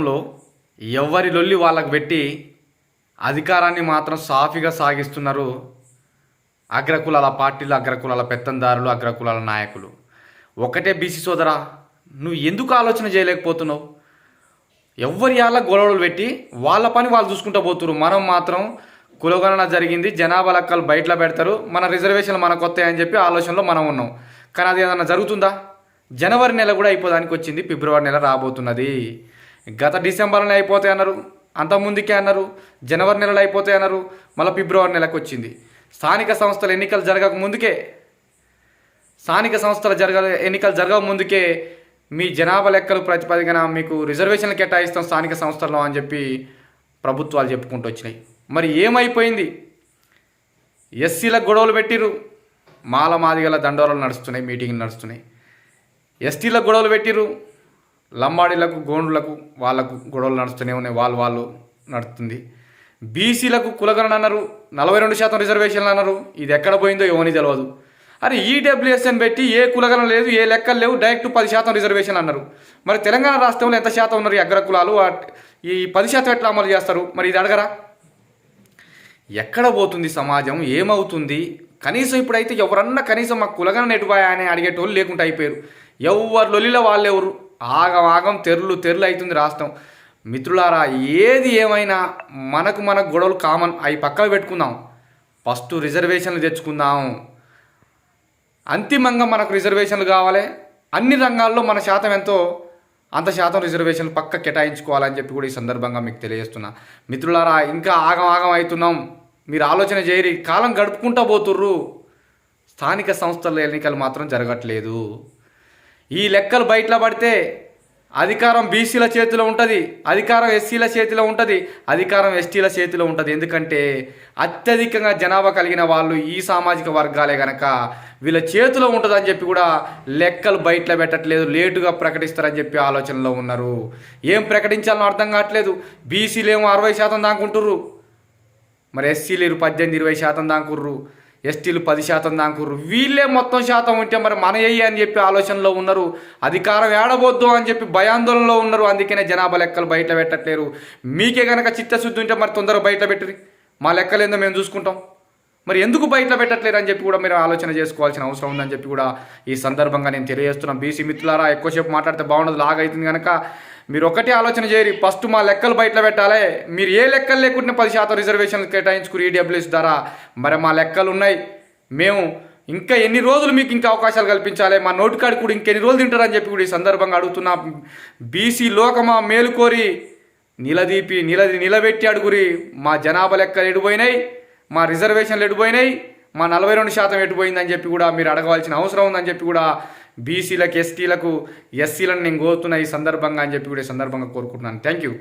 లో ఎవరి లొల్లి వాళ్ళకు పెట్టి అధికారాన్ని మాత్రం సాఫీగా సాగిస్తున్నారు అగ్రకులాల పార్టీలు, అగ్రకులాల పెత్తందారులు, అగ్రకులాల నాయకులు. ఒకటే బీసీ సోదరా, నువ్వు ఎందుకు ఆలోచన చేయలేకపోతున్నావు? ఎవరి యాళ్ళ గొడవలు పెట్టి వాళ్ళ పని వాళ్ళు చూసుకుంటూ పోతున్నారు. మనం మాత్రం కులగణన జరిగింది, జనాభా లెక్కలు బయటలో పెడతారు, మన రిజర్వేషన్లు మనకు వస్తాయని చెప్పి ఆలోచనలో మనం ఉన్నాం. కానీ అది ఏదన్నా జరుగుతుందా? జనవరి నెల కూడా అయిపోదానికి వచ్చింది, ఫిబ్రవరి నెల రాబోతున్నది. గత డిసెంబర్లోనే అయిపోతాయి అన్నారు, అంతకుముందుకే అన్నారు, జనవరి నెలలో అయిపోతాయి అన్నారు, మళ్ళీ ఫిబ్రవరి నెలకు వచ్చింది. స్థానిక సంస్థల ఎన్నికలు జరగక ముందుకే ఎన్నికలు జరగక ముందుకే మీ జనాభా లెక్కలు ప్రతిపాదికన మీకు రిజర్వేషన్లు కేటాయిస్తాం స్థానిక సంస్థల్లో అని చెప్పి ప్రభుత్వాలు చెప్పుకుంటూ వచ్చినాయి. మరి ఏమైపోయింది? ఎస్సీలకు గొడవలు పెట్టిరు, మాల మాదిగల దండోరాలు నడుస్తున్నాయి, మీటింగ్లు నడుస్తున్నాయి. ఎస్టీలకు గొడవలు పెట్టిరు, లంబాడీలకు, గోండ్లకు వాళ్ళకు గొడవలు నడుస్తూనే ఉన్నాయి, వాళ్ళు నడుస్తుంది. బీసీలకు కులగణన అన్నారు, 42% రిజర్వేషన్లు అన్నారు. ఇది ఎక్కడ పోయిందో ఎవని తెలియదు. అరే ఈడబ్ల్యూఎస్ఎన్ పెట్టి ఏ కులగణన లేదు, ఏ లెక్కలు లేవు, డైరెక్ట్ 10% రిజర్వేషన్ అన్నారు. మరి తెలంగాణ రాష్ట్రంలో ఎంత శాతం ఉన్నారు ఈ అగ్రకులాలు? ఈ 10% ఎట్లా అమలు చేస్తారు? మరి ఇది అడగరా? ఎక్కడ పోతుంది సమాజం? ఏమవుతుంది? కనీసం ఇప్పుడైతే ఎవరన్నా కనీసం మా కులగణన ఎటుపోయా అని అడిగేటోళ్ళు లేకుండా అయిపోయారు. ఎవరు లొల్లిలో వాళ్ళెవరు? ఆగం తెర్లు అవుతుంది రాష్ట్రం. మిత్రులారా, ఏది ఏమైనా మనకు గొడవలు కామన్, అవి పక్కన పెట్టుకుందాం. ఫస్ట్ రిజర్వేషన్లు తెచ్చుకుందాం. అంతిమంగా మనకు రిజర్వేషన్లు కావాలి. అన్ని రంగాల్లో మన శాతం ఎంతో అంత శాతం రిజర్వేషన్లు పక్క కేటాయించుకోవాలని చెప్పి కూడా ఈ సందర్భంగా మీకు తెలియజేస్తున్నా. మిత్రులారా, ఇంకా ఆగం అవుతున్నాం. మీరు ఆలోచన చేయరి. కాలం గడుపుకుంటూ పోతుర్రు. స్థానిక సంస్థల ఎన్నికలు మాత్రం జరగట్లేదు. ఈ లెక్కలు బయటలో పడితే అధికారం బీసీల చేతిలో ఉంటుంది, అధికారం ఎస్సీల చేతిలో ఉంటుంది, అధికారం ఎస్టీల చేతిలో ఉంటుంది. ఎందుకంటే అత్యధికంగా జనాభా కలిగిన వాళ్ళు ఈ సామాజిక వర్గాలే కనుక వీళ్ళ చేతిలో ఉంటుందని చెప్పి కూడా లెక్కలు బయటలో పెట్టట్లేదు. లేటుగా ప్రకటిస్తారని చెప్పి ఆలోచనలో ఉన్నారు. ఏం ప్రకటించాలో అర్థం కావట్లేదు. బీసీలు ఏమో 60% దాకుంటుర్రు, మరి ఎస్సీలు 18-20% దాకుర్రు, ఎస్టీలు 10% దాకుర్రు. వీళ్ళే మొత్తం శాతం ఉంటే మరి మన అని చెప్పి ఆలోచనలో ఉన్నారు. అధికారం ఏడబోద్దు అని చెప్పి భయాందోళనలో ఉన్నారు. అందుకనే జనాభా లెక్కలు బయట పెట్టట్లేరు. మీకే కనుక చిత్తశుద్ధి ఉంటే మరి తొందరగా బయట పెట్టరు. మా లెక్కలు ఏందో మేము చూసుకుంటాం. మరి ఎందుకు బయట పెట్టట్లేరు అని చెప్పి కూడా మీరు ఆలోచన చేసుకోవాల్సిన అవసరం ఉందని చెప్పి కూడా ఈ సందర్భంగా నేను తెలియజేస్తున్నాను. బీసీ మిత్రులారా, ఎక్కువసేపు మాట్లాడితే బాగుండదు, లాగైతుంది కనుక మీరు ఒకటే ఆలోచన చేయరు. ఫస్ట్ మా లెక్కలు బయట పెట్టాలి. మీరు ఏ లెక్కలు లేకుంటే 10% రిజర్వేషన్లు కేటాయించుకుని ఈడబ్ల్యూఎస్ ద్వారా మరి మా లెక్కలు ఉన్నాయి. మేము ఇంకా ఎన్ని రోజులు మీకు ఇంకా అవకాశాలు కల్పించాలి? మా నోటికాడి కూడా ఇంకెన్ని రోజులు తింటారని చెప్పి కూడా ఈ సందర్భంగా అడుగుతున్నా. బీసీ లోకమా మేలుకోరి నిలబెట్టి అడుగురి. మా జనాభా లెక్కలు ఎడిపోయినాయి, మా రిజర్వేషన్లు ఎడిపోయినాయి, మా 42% ఎడిపోయిందని చెప్పి కూడా మీరు అడగవలసిన అవసరం ఉందని చెప్పి కూడా బీసీలకు, ఎస్టీలకు, ఎస్సీలను నేను కోరుతున్నా ఈ సందర్భంగా అని చెప్పి కూడా ఈ సందర్భంగా కోరుకుంటున్నాను. Thank you.